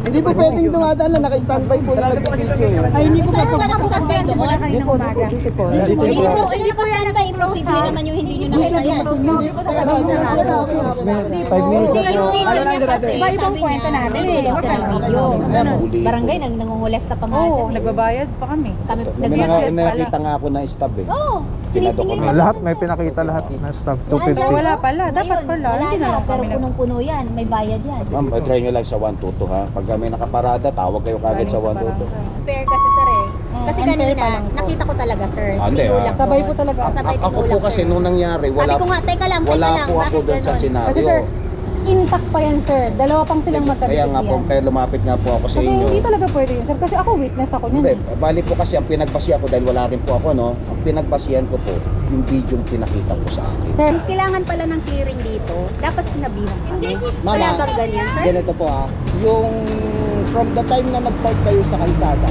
Hindi po pwedeng dumadaan lang, naka-standby po yung nag-video. Ay, hindi po Saan ba naka-standby doon? kanina umaga. Hindi po. Hindi po yan ba imposible naman yung hindi nyo nakita yan? Hindi po sa kanina sarado. 5 minutes Hindi yung po. video niya kasi Iba-ibang sabi kwento niya, natin hindi eh. daw sila video. Barangay, nangungulekta pa nga Oo, dyan eh. nagbabayad pa kami. Kami, May nag-useless pala. nakita nga ako na stab eh. Oo, sinisingil Sinado kami. Lahat may pinakita lahat na stop. Wala pala, dapat pala. Wala Hindi na na, lang pero kami punong-puno yan. May bayad yan. Ma'am, try nyo lang sa 122 ha. Pag may nakaparada, tawag kayo kagad sa 122. Fair kasi sir eh. Kasi unfair kanina, pa lang po. nakita ko talaga sir. Hindi, Tinulak ko. Sabay po talaga. Sabay Ako po tinulak, kasi sir. nung nangyari, Sabi wala ko nga, teka lang, po ako bakit doon sa ganun? senaryo. Kasi sir, intact pa yan sir. Dalawa pang silang magkadikit Kaya nga po, yan. kaya lumapit nga po ako sa Kasi inyo. hindi talaga pwede yun sir. Kasi ako witness ako Hindi, niyan. bali po kasi ang pinagbasihan ko dahil wala rin po ako, no? Ang pinagbasihan ko po, yung video yung pinakita ko sa akin. Sir, Kailangan pala ng clearing dito. Dapat sinabihan kami. Mama, Wala bang ganyan sir? Ganito po ha, yung from the time na nag-park kayo sa kalsada,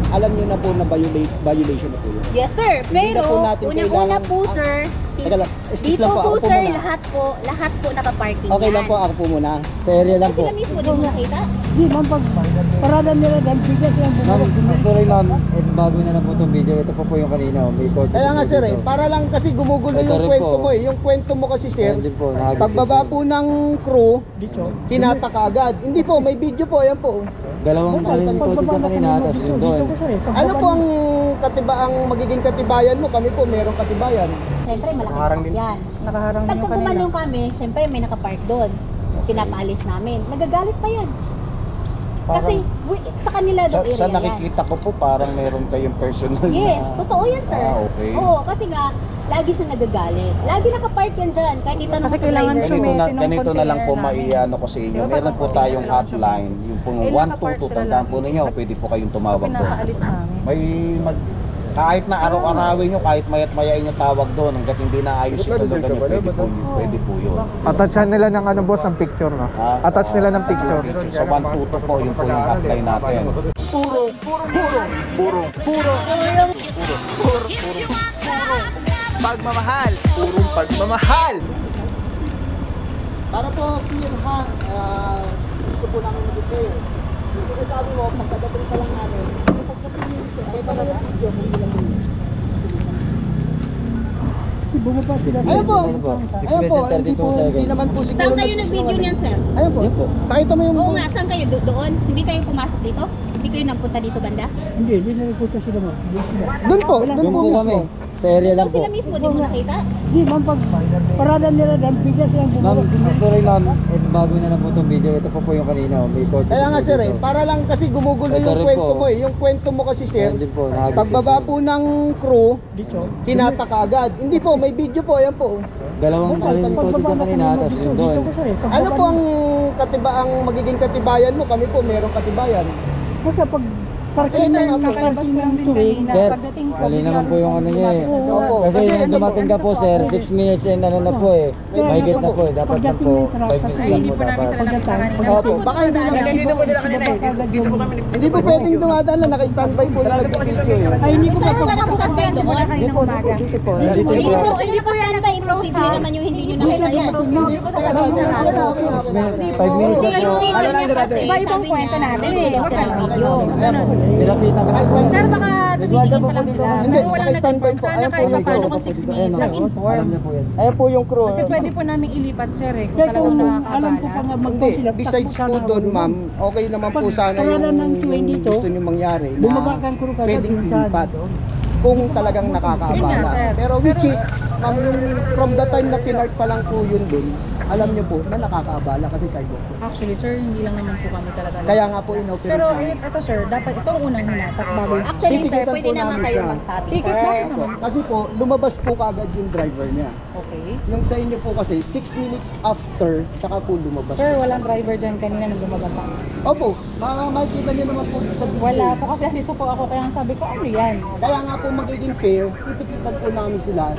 alam niyo na po na violation na po yun. Yes sir, Hindi na pero po natin unang-una kailangan- po sir, Teka lang, excuse dito lang po, po ako po sir, muna. lahat po nakaparking Okay lang yan. po, ako po muna. Sa area lang Kasi po. sila mismo, di mo nakita? di ma'am, pag parada nila dahil bigas yung Ma'am, actually ma'am, bago na lang po itong video. Ito po yung kanina. May kotse Kaya po nga sir dito. para lang kasi gumugulo Ito yung rin kwento po. mo eh. Yung kwento mo kasi sir, Ayan din po, nahagip pagbaba din po ng crew, hinata ka agad. Hindi po, may video po, ayan po. Dalawang saling kotse dyan kanina, tapos yung doon. Ano po ang ang magiging katibayan mo? Kami po, merong katibayan. Siyempre, malaki Nakaharang din. yan. nakaharang Pagka nyo kanina. gumanong kami, siyempre may nakapark doon. Pinapaalis namin. Nagagalit pa yan. Kasi sa kanila daw area Sa yan. nakikita ko po, parang meron kayong personal Yes, na... totoo yan sir. Ah, okay. Oo, kasi nga, lagi siya nagagalit. Lagi nakapark yan dyan. Kahit itanong Kasi sa kailangan driver. siya Ganito na, tinong ganito na lang po container namin. maiano ko sa inyo. Diba, Meron pag po container tayong lang siya. hotline, yung pong Eh, 122, nakapark sila tandaan lang. po ninyo, pwede po kayong tumawag doon. Pinapaalis namin. May kahit na araw-arawin nyo, kahit mayat mayain nyo tawag doon, hanggat hindi naayos yung tulugan nyo, pwede po yun. Attachan nila ng ano boss, ang picture no? Attach nila ng picture. Sa 122 po, yun po yung hotline natin. Pagmamahal, purong pagmamahal. Para po clear ha, gusto po namin mag-declare. Yung sinasabi mo, pagkadating pa lang namin, pagdating nyo ito, ay talaga yung video, kung ilang minutes. Bumaba sila. Ayun po, Ayun po, 6 ayun po, minutes and 32 hindi seconds. naman po siguro Saan kayo nagsisinungaling. nag-video niyan sir? Ayun po, Yun po. pakita mo yung... Oo nga, saan kayo? Doon? Hindi kayo pumasok dito? Hindi kayo nagpunta dito banda? Hindi, hindi na nagpunta sila ma'am. Doon po, doon Doon po po kami. mismo. Sa area lang Daw po. sila mismo, di mo nakita? Hindi ma'am, pag parada nila dahil bigas yung Ma'am, actually ma'am, bago na lang po itong video. Ito po yung kanina. May kotse Kaya nga po sir dito. para lang kasi gumugulo Ito yung rin kwento po. mo eh. Yung kwento mo kasi sir, Ayan din po, nahagip pagbaba din po ng crew, dito. hinata ka agad. Hindi po, may video po, ayan po. Dalawang saling kotse dyan kanina, tapos yung doon. Ano po ang ang magiging katibayan mo? Kami po, merong katibayan. Basta pag parking Sir, na kakalabas ko lang din kanina. Sir, Pagdating po, mali naman po yung ano niya eh. Opo. Kasi Kasi yung ano dumating ka po sir, 6 minutes and ano na po eh. Mahigit na po eh. Dapat na po 5 minutes lang po dapat. Opo, baka hindi naman. Dito po sila kanina eh. Dito po kami. Hindi po pwedeng dumadaan lang, naka-standby po yung nag-video eh. Ay, hindi ko Saan ba nakastanday doon? kanina umaga. Dito po. Hindi po yan ba imposible naman yung hindi nyo nakita yan? Hindi po sa kanila. 5 minutes Hindi na yung po. video niya kasi, Iba-ibang sabi kwento niya, natin hindi eh. daw sila video. Pinakita ko. Sir, baka tumitingin pa lang sila. Hindi, Pero walang naka-standby po. nag-inform. Ayan Sana po, kahit may paano go. kung 6 minutes, Ayan, nag-inform. alam niyo po yan. Ayan po yung crew. Kasi pwede po namin ilipat sir eh, kung Kaya talagang kung alam ko pa nakakabala. nga Hindi, besides po doon ma'am, okay naman po sana yung gusto nyo mangyari na Bumabakan ko kagad pwedeng yung saan ilipat doon. kung talagang Yun nga, nakakaabala. sir. Pero which is, ma'am, yung from the time na pinart pa lang po yun doon, alam nyo po na nakakaabala kasi sidewalk po. Actually sir, hindi lang naman po kami talaga. Kaya nga po inoperate Pero namin. ito sir, dapat ito ang unang hinatak bago. Actually sir, Titikitan pwede po naman namin kayo siya. magsabi Tikit sir. bakit naman? Kasi po, lumabas po kagad yung driver niya. Okay. Yung sa inyo po kasi, 6 minutes after, saka po lumabas. Sir, walang driver dyan kanina nung bumaba pa. Opo, makikita niyo naman po sa video. Wala po kasi dito po ako kaya ang sabi ko ano yan? Kaya nga po magiging fair, titikitan po namin sila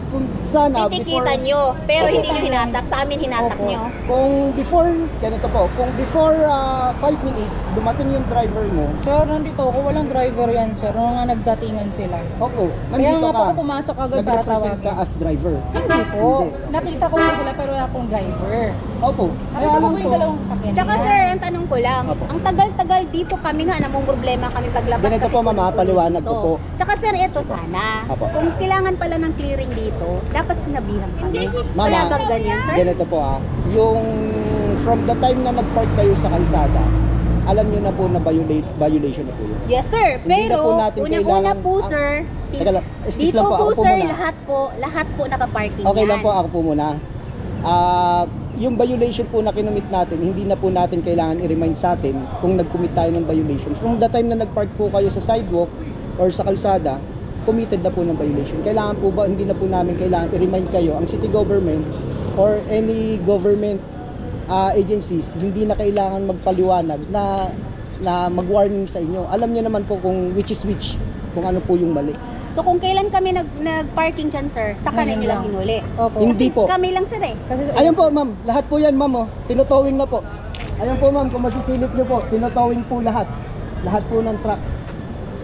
kung sana Kikita nyo, pero Opo. hindi nyo hinatak. Sa amin hinatak Opo. nyo. Kung before, ganito po, kung before 5 minutes, dumating yung driver mo, Sir, nandito ako. Walang driver yan, sir. Nung nga nagdatingan sila. opo, Kaya nandito nga po ka, ako pumasok agad para nag-represent ka tawagin. as driver. Hindi po. Hindi. Nakita ko po sila pero wala pong driver. Opo, Nakita ko po yung dalawang sakyan. Tsaka sir, ang tanong ko lang, Opo. ang tagal-tagal dito kami nga, namong problema kami paglabas. Ganito kasi po, mama, puno-puno paliwanag ko dito. po. Tsaka sir, ito sana. Opo. Kung kailangan pala ng clearing dito, dapat sinabihan kami. Mama, Wala bang ganyan, sir? ganito po yung from the time na nag-park kayo sa kalsada, alam nyo na po na violation na po yun. Yes, sir. Hindi na Pero, po natin unang-una kailangan- po, sir, Teka lang, excuse dito lang po, po, ako po sir, muna. lahat po nakaparking Okay lang yan. po, ako po muna. Yung violation po na kinumit natin, hindi na po natin kailangan i-remind sa atin kung nag-commit tayo ng violation. From the time na nag-park po kayo sa sidewalk or sa kalsada, committed na po ng violation. Kailangan po ba, hindi na po namin kailangan i-remind kayo, ang city government or any government agencies, hindi na kailangan magpaliwanag na mag-warning sa inyo. Alam niyo naman po kung which is which, kung ano po yung mali. So kung kailan kami nag-parking dyan, sir, saka na Ngayon nilang lang. hinuli. Opo. Hindi po. Kami lang, sir, eh. Kasi Ayun po, ma'am. Lahat po yan, ma'am. Oh. Tinotowing na po. Ayun po, ma'am. Kung masisilip nyo po, tinotowing po lahat. Lahat po ng truck.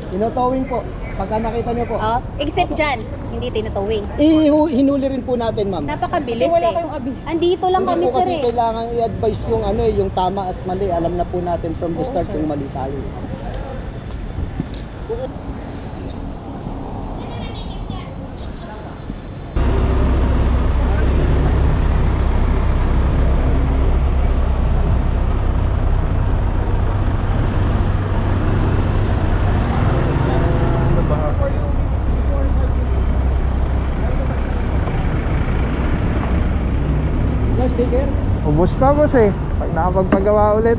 Tinotowing po. Pagka nakita nyo po. Oh, except dyan, hindi tinatawing. Hinuli rin po natin, ma'am. Napakabilis, wala eh. kayong abis. Andito lang Hindi kami, po sir, kasi eh. kailangan i-advise yung ano yung tama at mali. Alam na po natin from the start kung mali tayo. Sticker? Ubus pa boss eh. Pag nakapagpagawa ulit.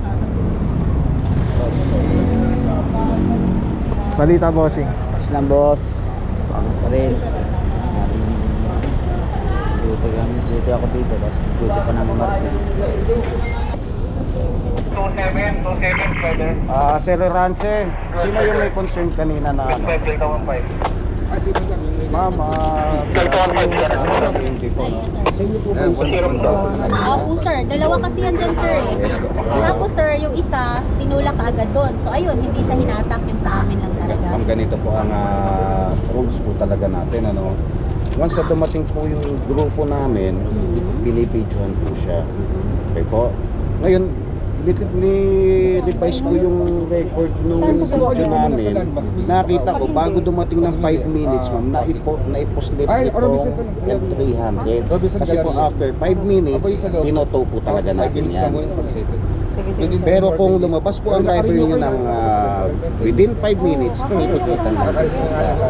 Balita bossing. Islam boss. Paris. Dito ako dito. Tapos dito pa naman Martin. 27, brother. Sir Rance, sino yung may concern kanina na ano? 5 Delta 15. Ma'am, hindi po. Sa inyo po ba yung Opo, sir. Dalawa kasi yan dyan, sir, eh. Tapos, sir, yung isa, tinulak ka agad doon. So, ayun, hindi siya hinatak yung sa amin lang talaga. Ang ganito po ang rules po talaga natin, ano. Once na dumating po yung grupo namin, binibidyohan po siya. Okay po. Ngayon, ni-revise ko yung record nung video namin. Nakita ko, bago dumating ng 5 minutes, ma'am, na-iposlit itong L300. Kasi po after 5 minutes, pinoto po talaga natin yan. Pero kung lumabas po ang driver niyo ng within 5 minutes, pinututan natin.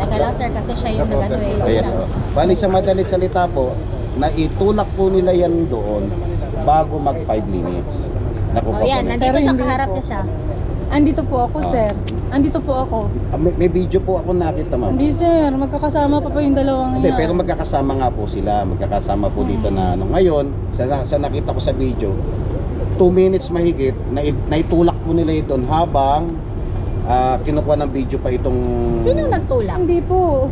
Teka lang, sir, kasi siya yung nag-ano, eh. Yes, bali sa madalit salita po, na itulak po nila yan doon bago mag 5 minutes. Oh, yan, nandito siya, kaharap na siya. Andito po ako, sir. Andito po ako. May video po ako nakita, ma'am. Hindi, sir. Magkakasama pa yung dalawang Hindi, yan. pero magkakasama nga po sila. Magkakasama po dito na ano. Ngayon, sa nakita ko sa video, 2 minutes mahigit, naitulak po nila ito doon habang kinukuha ng video pa itong... Sino nagtulak? Hindi po.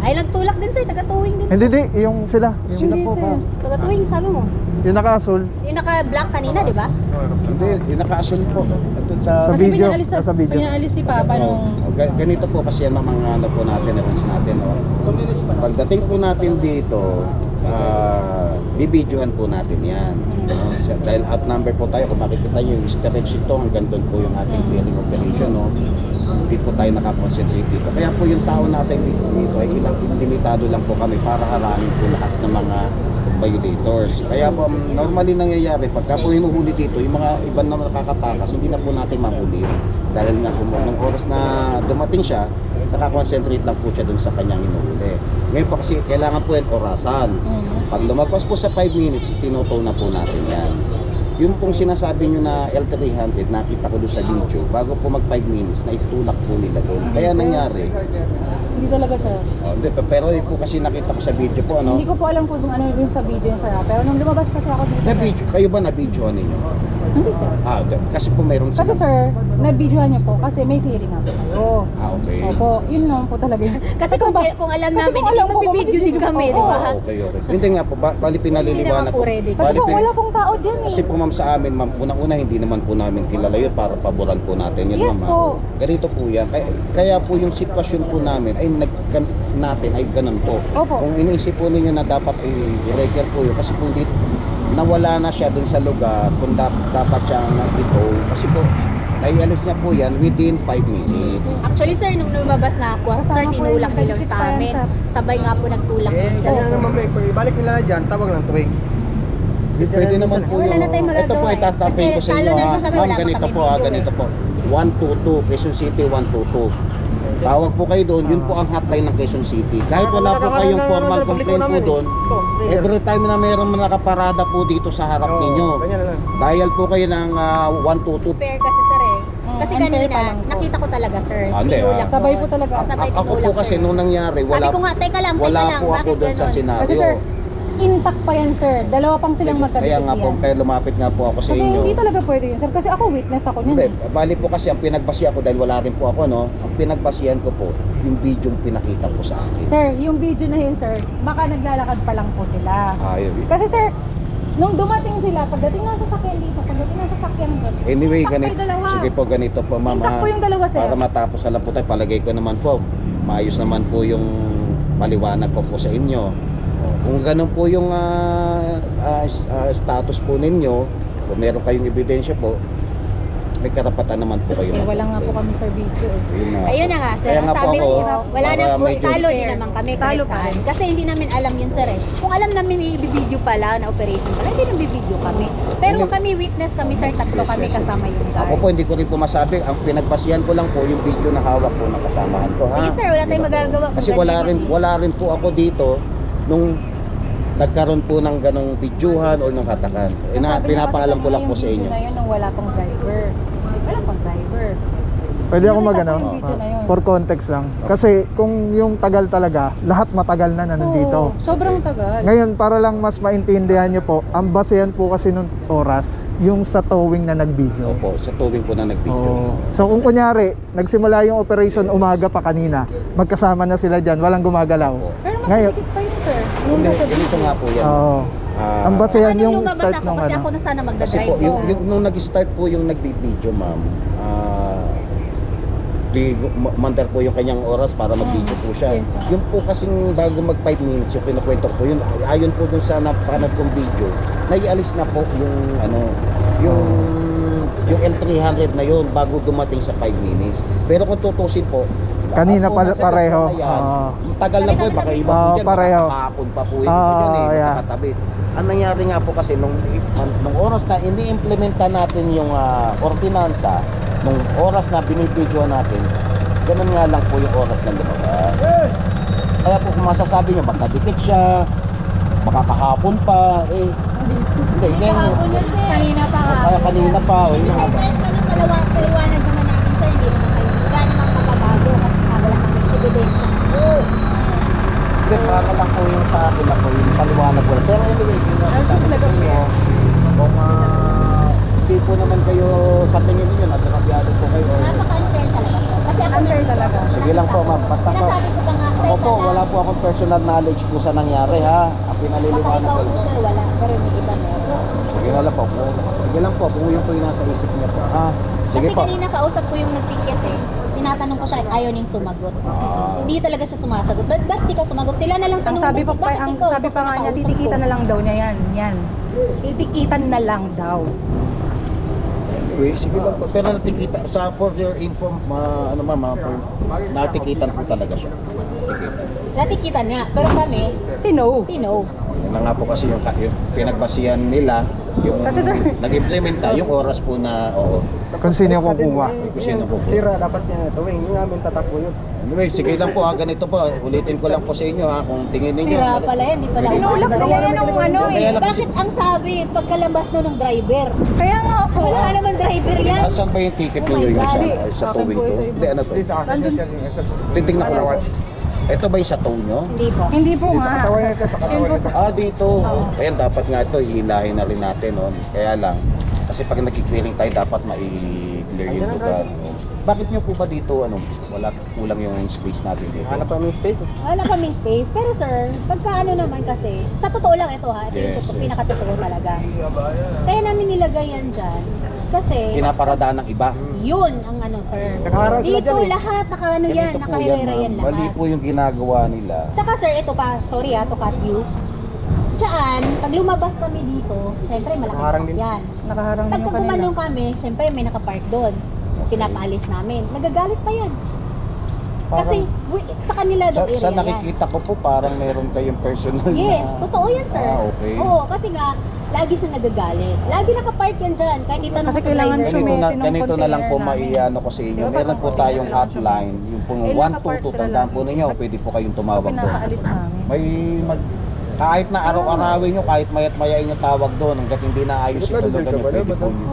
Ay, nagtulak din, sir. Taga-tuwing din. Hindi, yung sila. Yung, Hindi, sir. Taga-tuwing, sabi mo. yung nakasul. Yung naka-black kanina, di ba? Hindi, inakaasun po. Doon sa... Sa Kasi video, pinaalis, nasa video. pinaalis si Papa nung... Ganito po kasi yan ang mga ano po natin, rules natin. Oh. Pagdating po natin dito, bibidyohan po natin yan. Dahil out number po tayo, kung makikita nyo yung stretch ito, hanggang doon po yung ating clearing operation. No? Hindi po tayo nakakonsentrate dito. Kaya po yung tao nasa dito ay limitado lang po kami para harangin po lahat ng mga violators. Kaya po normally nangyayari pagka po hinuhuli dito, yung mga iba na nakakatakas, hindi na po natin mahuli. Dahil nga po ng oras na dumating siya, nakakonsentrate lang po siya dun sa kanyang hinuhuli. Ngayon po kasi kailangan po yung orasan. Pag lumagpas po sa 5 minutes, tinutow na po natin yan. Yun pong sinasabi nyo na L300, nakita ko doon sa video, bago po mag 5 minutes, na itulak po nila doon. Kaya nangyari, Hindi talaga sir. hindi, pero yun po kasi nakita ko sa video po, ano? Hindi ko po alam kung ano yung sa video yun sir. Pero nung lumabas kasi ako dito. Na video, kayo ba na-videoan ninyo? Hindi sir. Kasi po mayroon Kasi sir, na-videohan niyo po kasi may clearing nga po kayo. Okay. Opo, yun lang po talaga yun. Kasi kung alam Kasi namin, kung hindi alam ko, magbibideo din kami, di ba? Okay. Hindi nga po, bali pinaliliwanag Hindi naman po ready. Kasi po wala pong tao dyan eh. Kasi po ma'am sa amin, ma'am, unang-una hindi naman po namin kilala yun para paboran po natin yun, Yes ma'am. po. Ganito po yan. Kaya po yung sitwasyon po namin ay natin ay ganun po. Opo. Kung iniisip po ninyo na dapat ay i-record po yun, kasi kung dito nawala na siya dun sa lugar, kung dapat siyang ito, kasi po naialis niya po yan within 5 minutes. Actually sir, nung lumabas nga ako, sir, tinulak nila sa amin. Sabay nga po nagtulak din sir. Kaya naman, ibalik nila na dyan, tawag lang tuwing. Pwede naman po Wala na tayong magagawa ito po eh. itatapin ko Kasi sa inyo. talo na Ha? naman kami, Ma'am, wala pa ganito kami po, video ganito po. 122, Quezon City 122. Tawag po kayo doon, yun po ang hotline ng Quezon City. Kahit wala po kayong formal complaint po doon, every time na mayroong nakaparada po dito sa harap ninyo, dial po kayo ng 122. Fair kasi sir eh. Kasi unfair pa kanina, lang po. nakita ko talaga sir. Hindi, Tinulak Sabay doon. po talaga. Sabay Ako tinulak po kasi sir. nung nangyari, Sabi ko nga, teka lang, wala po ako bakit doon sa ganun? senaryo. Kasi sir, intact pa yan sir. Dalawa pang silang Kaya magkadikit nga po, yan. kaya lumapit nga po ako sa Kasi inyo. hindi talaga pwede yun sir. Kasi ako witness ako Hindi, niyan. bali po kasi ang pinagbasihan ko dahil wala rin po ako, no? Ang pinagbasihan ko po, yung video yung pinakita po sa akin. Sir, yung video na yun sir, baka naglalakad pa lang po sila. Ayun. Kasi sir, nung dumating sila, pagdating ng sasakyan dito, pagdating ng sasakyan doon, Anyway, intact pa ganito. yung dalawa. Sige po, ganito po, ma'am. Intact po yung dalawa, sir. Para matapos na lang po tayo, palagay ko naman po, maayos naman po yung maliwanag ko po sa inyo. Kung ganun po yung status po ninyo, kung meron kayong ebidensya po, may karapatan naman po kayo. Eh, wala nga po mag-complain. kami sir video. Yun nga Ayun po. na nga sir, Kaya ang nga po sabi ako, ko, wala na para po, medyo- talo din naman kami kahit Talo pa saan. rin. Kasi hindi namin alam yun sir eh. Kung alam namin may ibibideo pala na operation pala, hindi nang bibideo kami. Pero Hindi. kami witness kami sir, tatlo Yes, kami yes. kasama yung guard. Ako po, hindi ko rin po masabi. Ang pinagbasihan ko lang po yung video na hawak po na kasamahan ko. Ha? Sige, sir, wala tayong Yun lang po. magagawa kung Kasi ganyan wala rin po ako dito nung nagkaroon po ng ganong videohan o ng hatakan. Pinapaalam ko lang po sa inyo. Yung video na yun nung wala pang driver. Wala pang driver. Pwede ako Nakita ko magano? yung video na yun. For context lang. Kasi kung yung tagal talaga, lahat matagal na nandito. Oo, sobrang tagal. Ngayon, para lang mas maintindihan nyo po, ang basehan po kasi nung oras, yung sa towing na nag-video. Opo, sa tubig po na nag-video. Oo. So kung kunyari, nagsimula yung operation umaga pa kanina, magkasama na sila dyan, walang gumagalaw. Opo. Pero Ngayon, makikita pa yun sir. Nung Hindi, nasa ganito nga po yan. Oo. Ah, Ang basehan Nung yung lumabas start ako, ng kasi ako ano. na sana Kasi magdadrive po, ko. nung nag-start po yung nag-video, ma'am, mandar po yung kanyang oras para mag-video po siya. Yes. Yung po kasing bago mag 5 minutes, yung kinukwento ko po, yun, ayon po dun sa napanood kong video, naialis na po yung yung L300 na yun bago dumating sa 5 minutes. Pero kung tutusin po, Kanina lahat po nasa pareho. sakyan na yan, Oo. tagal na po, baka iba po Oo, dyan, pareho. baka kahapon pa po yun, Oo, yun eh, yeah. nakakatabi. Ang nangyari nga po kasi nung oras na ini-implementa natin yung ordinansa, nung oras na binibidyo natin, ganun nga lang po yung oras na lumabas. Kaya po kung masasabi nyo, baka dikit siya, baka kahapon pa, hindi, Kahapon yun sir. Kanina pa kaya kanina pa, o yun nga ba. Kahit anong paliwanag naman natin sir, hindi naman kayo. Wala namang mababago kasi wala kami ebidensya. Hindi, para lang po yung sa akin ako, yung paliwanag ko lang. Pero anyway, yun nga sasabi ko nyo, kung hindi po naman kayo sa tingin ninyo, nagkakabyado po kayo. Napaka-unfair talaga sir. Kasi ako Unfair talaga. Sige lang po ma'am, basta po. Sinasabi ko pa nga, Ako po, wala po akong personal knowledge po sa nangyari ha. Ang Baka pinaliliwanag ikaw ko. po sir, wala. Pero may iba meron. Sige na lang po. Sige lang po, kung yun po yung nasa isip niya po. Ha? Sige Kasi po. kanina kausap ko yung nag-ticket eh. Tinatanong ko siya at ayaw niyang sumagot. Hindi talaga siya sumasagot. Ba't di ka sumagot? Sila na lang Ang tanong. sabi pa bakit ang ikaw? sabi pa nga niya, Nakausap titikitan ko. na lang daw niya yan. Yan. Titikitan na lang daw. Anyway, sige lang po. Pero natikita, sa for your inform, ano ma'am, natikitan po talaga siya. Natikitan. Natikitan niya. Pero kami, Tino. Yan na nga po kasi yung pinagbasehan nila, yung Kasi sir, nag-implementa, yung oras po na, oo, Kung sino yung kukuha. kung sino po po. Sira, dapat niya tuwing yung amin tatakbo yun. Anyway, sige lang po, ganito po. Ulitin ko lang po sa inyo kung tingin ninyo. Sira pala yan, di pala Tinulak umanda. nila yan ng ano eh. Kaya lang kasi, Bakit ang sabi, pagkalabas na ng driver? Kaya nga po. Wala naman driver yan. asan ba yung ticket Oh ninyo my yung God. sa towing to? Hindi, ano to? Titignan ko lang po. Ito ba yung sa tow nyo? Hindi po. Hindi po nga. Yun po sa Dito. Ayan, dapat nga ito, hihilahin na rin natin. No? Kaya lang, kasi pag nagki-clearing tayo, dapat mai-clear yung lugar. No? Bakit nyo po ba dito, wala kulang yung space natin dito? Hanap pa may space. Wala kaming space. Pero sir, pagka naman kasi, sa totoo lang ito ha, ito Yes, yung yes. pinakatotoo talaga. Kaya namin nilagay yan dyan. Kasi, Pinaparadaan ng iba. yun ang sir. Dito lahat, yan, Ganito po nakahilera yan ma'am. Mali lahat. po yung ginagawa nila. Tsaka sir, ito pa, sorry to cut you. Tsaan, pag lumabas kami dito, syempre malaki yan. nakaharang din Pagka yung kanila. gumanong kami, syempre may nakapark doon. Pinapaalis namin. Nagagalit pa yan. Kasi sa kanila Sa, daw area sa yan. nakikita ko po, parang meron kayong personal Yes, na... totoo yan sir. Okay. Oo, kasi nga, lagi siya nagagalit. Lagi nakapark yan dyan, kahit itanong Kasi sa kailangan driver. sumete ng Ganito na lang po container namin. maiano ko sa inyo. Diba, Meron po parang tayong hotline, yung pong Eh, 122, sila tandaan lang. po ninyo, pwede po kayong tumawag doon. Pinapaalis namin. May kahit na araw-arawin nyo, kahit mayat-mayain yung tawag doon, hanggat hindi naayos yung tulugan nyo,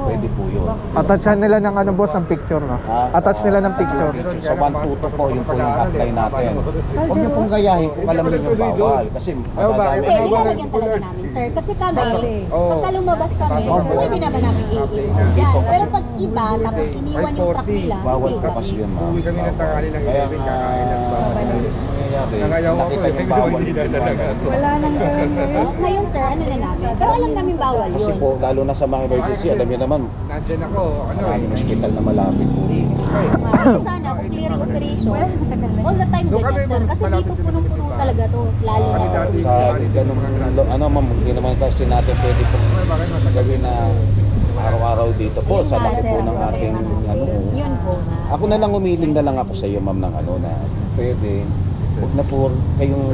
pwede po yun. Attachan nila ng boss, ang picture, no? Attach nila ng picture. Sa 122 po, yun po yung hotline natin. Huwag nyo pong gayahin kung alam niyo yung bawal. Kasi madadami. Hindi, nilalagyan talaga namin sir. Kasi kami, pagka lumabas kami, pwede naman namin i-iisip yan. Pero pag iba, tapos iniwan yung truck nila, Bawal hindi po kasi. kasi yun, ma'am. Uwi kami ng tanghali ng Kaya gabi, kakain ng bawal. nangyayari, nakita yung bawal yun. Wala nang ganun. Oh, ngayon sir, na namin. Pero alam namin bawal Kasi yun. po, lalo na sa mga emergency, alam niyo naman, Nandiyan ako, maraming hospital na malapit po. Sana, kung clearing operation, all the time Doon kami ganyan sir. Kasi malapit dito din sa punong-puno municipal. talaga to. Lalo Kami na. dati Sa ganun, ma'am, hindi naman kasi natin pwede po gawin na araw-araw dito po, Yun sa nga, laki po sir. ng ating, Yun po. ako na lang umiling na lang ako sa iyo, ma'am, ng na pwede. Huwag na po kayong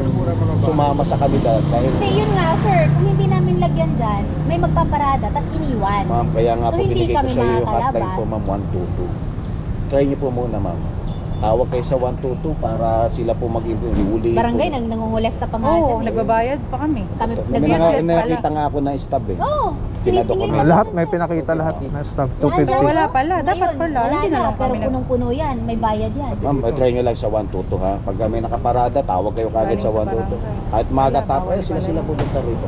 sumama sa kanila dahil Kasi yun nga sir, kung hindi namin lagyan dyan, may magpaparada, tas iniwan. ma'am, kaya nga So, po hindi binigay ko kami sa iyo yung hotline makakalabas. po, ma'am, 122. Try niyo po muna, ma'am. Tawag kayo sa 122 para sila po mag-iuli. Barangay, nangungulekta pa nga Oo, dyan. eh. nagbabayad pa kami. Kami, May nag-useless pala. nakita nga ako na stab eh. Oo, sinisingil Sinadok kami. Lahat, may pinakita lahat na staff, 250. Wala pala, dapat Ngayon, pala. wala Hindi na lang pero kami punong-puno yan, may bayad yan. Ma'am, try nyo lang sa 122 ha. Pag may nakaparada, tawag kayo kagad Galing sa sa 122. barangay. Kahit maga Wala, tapos, bawal sila pala pupunta rito.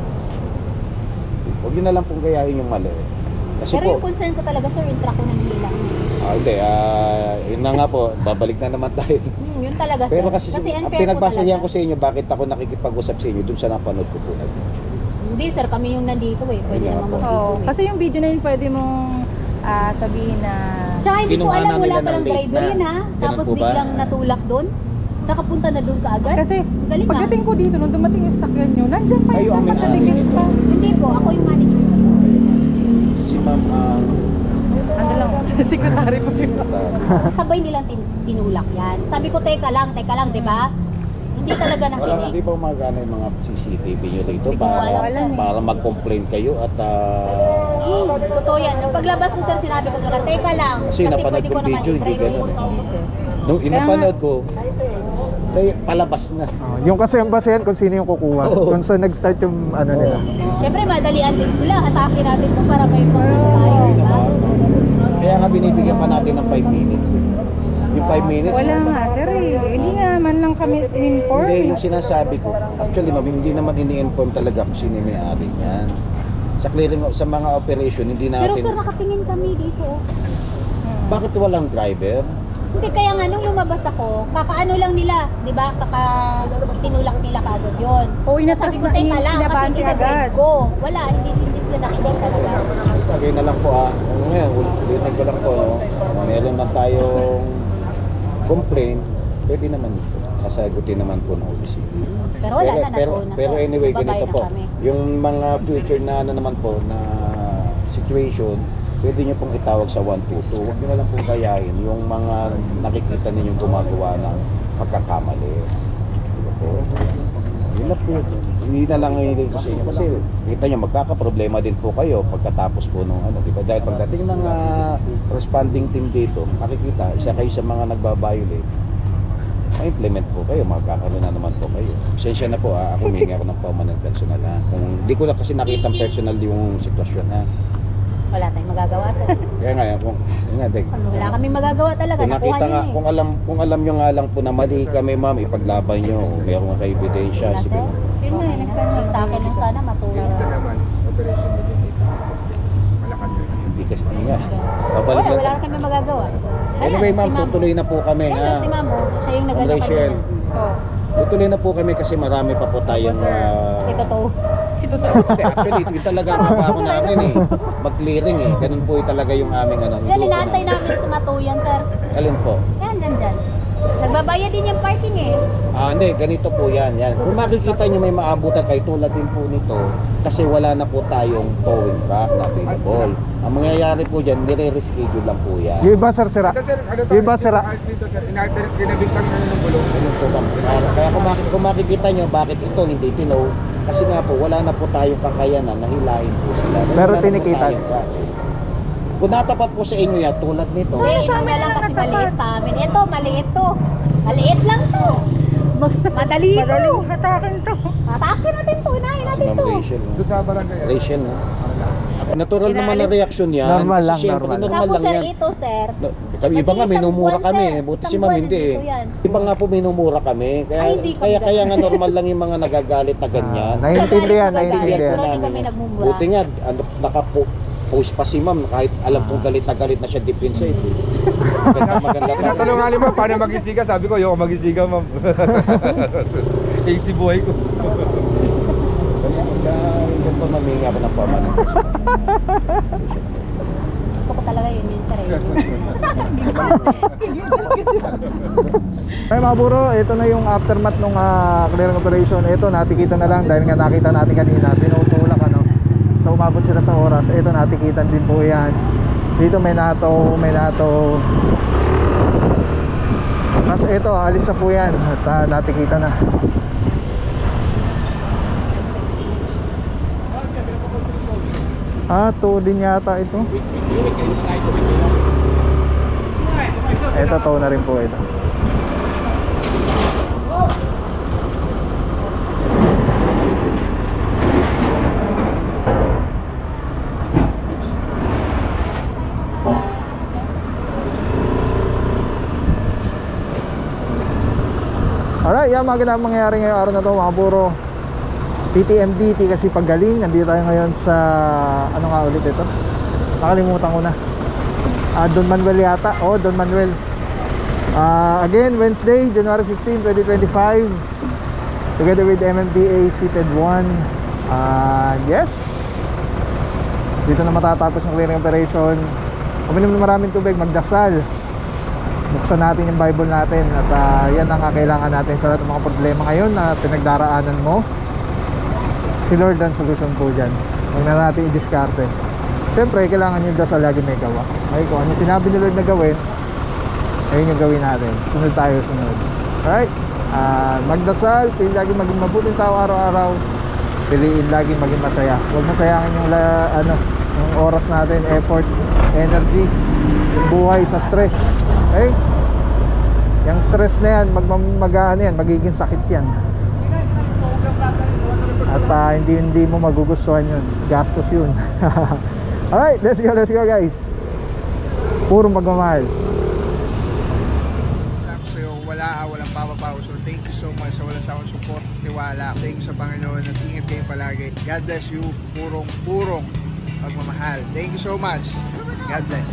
Huwag nyo na lang pong gayahin yung mali. Kasi Pero yung po, concern ko talaga sir, yung truck ko nanghila. hindi, yun na nga po, babalik na naman tayo. Yun talaga sir. Pero kasi, ang unfair po pinagbasahan talaga. ko sa inyo, bakit ako nakikipag-usap sa inyo, dun sa napanood ko po na. Hindi sir, kami yung nandito eh. Pwede Ayun nga naman po. mag-video Oo, eh. kasi yung video na yun pwede mong sabihin na Tsaka hindi ko Kinuha alam, na wala nila ng palang late driver na. yun ha. Ganun Tapos po ba? biglang natulak doon. Nakapunta na doon kaagad. kasi Galing ah. pagdating ko dito, nung dumating yung sakyan nyo, nandyan pa Kayo yung ang sa may-ari. patigil pa. Hindi po, ako yung manager ko. Si ma'am, Ano lang, secretary po yun. Sabay nilang tinulak yan. Sabi ko, teka lang, di ba? Hindi talaga wala, nakinig. hindi ba magana yung mga CCTV nyo dito Hindi ko alam, para, eh. para mag-complain kayo at Totoo yan. Nung paglabas ko sir, sinabi ko talaga, teka lang. Kasi napanood pwede ko kong naman video, hindi i-drive ganun yun. nung inapanood ko, kaya palabas na. Yung kasi ang basehan kung sino yung kukuha. Kung saan nag-start yung nila. Siyempre, madalian din sila. Atake natin ito para may pagkano tayo. Okay Diba? naman. Kaya nga binibigyan pa natin ng 5 minutes. Yung 5 minutes. Wala nga, sir eh. Hindi nga man lang kami in-inform. Hindi, yung sinasabi ko, actually ma'am, hindi naman ini-inform talaga kung sino yung may-ari niyan. Sa clearing, sa mga operation, hindi Pero natin... sir, nakatingin kami dito. Bakit walang driver? Hindi, kaya nga nung lumabas ako, kakaano lang nila, di ba? Tinulak nila kaagad yun. Oo, inatras Sabi ko, na, teka lang, kasi inabante agad. i-drive ko. Wala, hindi sila nakinig talaga. Sabi na lang po ngayon, ulitin ko lang po, meron na tayong complaint, pwede naman ito. Sasagutin naman po ng OBC. Pero wala na, natuon na. Pero sir. anyway, Babay ganito na po. kami. Yung mga future na naman po na situation, pwede nyo pong itawag sa 122. Huwag nyo na lang pong kayahin yung mga nakikita ninyong gumagawa ng pagkakamali. Diba po? Yun na po. Hindi na lang hindi ko sa inyo. Kasi kita nyo, magkakaproblema din po kayo pagkatapos po nung ano. Diba? Dahil pagdating ng responding team dito, makikita, isa kayo sa mga nagbabiolate. ma-implement po kayo, magkakaroon na naman po kayo. Pasensya na po, ako humingi ako ng permanent personal ha. Kung di ko na kasi nakita personal yung sitwasyon ha. Wala tayong magagawa, sir. Kaya nga, Wala kaming magagawa talaga. kung Nakuha nakita niyo nga, eh. kung alam nyo nga lang po na mali kami ma'am, ipaglaban nyo, meron nga ebidensya. Wala, Sige. sir. Yun nga, yung sa akin lang sana matulong. Isa naman, operation din dito. Malacanang. Hindi kasi nga. Babalik Wala, na. wala kami magagawa. Anyway ma'am, si Ma'am. tutuloy na po kami Ayun, ha. si Ma'am, siya yung Ma'am nagano Rachel. kanina. Oh, Tutuloy na po kami kasi marami pa po tayong ito to. Hindi, actually, ito talaga ang trabaho namin eh. Mag-clearing eh. Ganun po talaga yung aming ano. Yan, inaantay namin sa Matuyan, sir. Alin po? Yan, dyan. Nagbabayad din yung parking eh. Hindi, ganito po yan. Kung makikita nyo may maabutan kayo tulad din po nito, kasi wala na po tayong towing truck na available. Ang mangyayari po dyan, nire-reschedule lang po yan. Yung iba sir, sira. Ito sir, ano to? Yung iba sira. Alis dito sir, kinabit lang ng bulong. Ganun po ba? Kaya kung makikita nyo, bakit ito hindi tinow, kasi nga po, wala na po tayong kakayanan na hilahin po sila. Pero Wala na po tinikitan. tayong truck. Kung natapat po sa inyo yan, tulad nito, Eh, ito na lang kasi maliit sa amin. Ito, maliit to. Maliit lang to. Madali to. Madaling hatakin to. Matakin natin to. Inahin si natin Ma'am to. Rachel. Doon sa barangay. Rachel, no? Natural naman na reaksyon yan. Normal lang, Kasi syempre, normal. normal Tapos lang sir, yan. ito sir. Kami iba nga minumura Isang kami, buwan, sir. buti si Isang Ma'am buwan, hindi eh. dito yan. Iba nga po minumura kami, kaya Ay, hindi kami kaya nga ganun. normal lang yung mga nagagalit na ganyan. Naiintindihan, Pero naiintindihan. hindi kami nagmumura. Buti nga naka-post pa si Ma'am kahit alam kong galit na siya deep inside. Maganda pa. Tinatanong nga ni ma'am, paano magisiga? Sabi ko, ayoko magisiga ma'am. Si buhay ko. Ganito mamingi ako ng permanent. Gusto ko talaga yun sir. Ay mga buro, ito na yung aftermath nung clearing operation. Ito, natikita na lang dahil nga nakita natin kanina, tinutulak ano. So umabot sila sa oras. Ito, natikitan din po yan. Dito may nato. Tapos ito, alis na po yan at natikita na. To din yata ito. Ito, to na rin po ito. Alright, yan mga mangyayari ngayong araw na to mga buro. PTMDT kasi paggaling. Nandito tayo ngayon sa ano nga ulit ito? Nakalimutan ko na. Don Manuel yata. Don Manuel. Again, Wednesday, January 15, 2025. Together with MMDA Seated 1. Yes. Dito na matatapos yung clearing operation. Uminom na maraming tubig, magdasal. Buksan natin yung Bible natin. At yan ang kailangan natin sa lahat ng mga problema ngayon na pinagdaraanan mo. Si Lord ang solution po dyan. Huwag na natin i-discarte. Siyempre, kailangan yung dasal lagi may gawa. Okay, kung ano sinabi ni Lord na gawin, ayun yung gawin natin. Sunod tayo, sunod. Alright? Magdasal, piliin lagi maging mabuting tao araw-araw. Piliin lagi maging masaya. Huwag masayangin yung, yung oras natin, effort, energy, yung buhay sa stress. Okay? Yung stress na yan, magiging sakit yan. At hindi mo magugustuhan yun. Gastos yun. Alright, let's go guys. Puro magmamahal. So, walang papapaw. So thank you so much sa walang sawang support, tiwala. Thank you sa Panginoon at ingat kayo palagi. God bless you. Purong magmamahal. Thank you so much. God bless.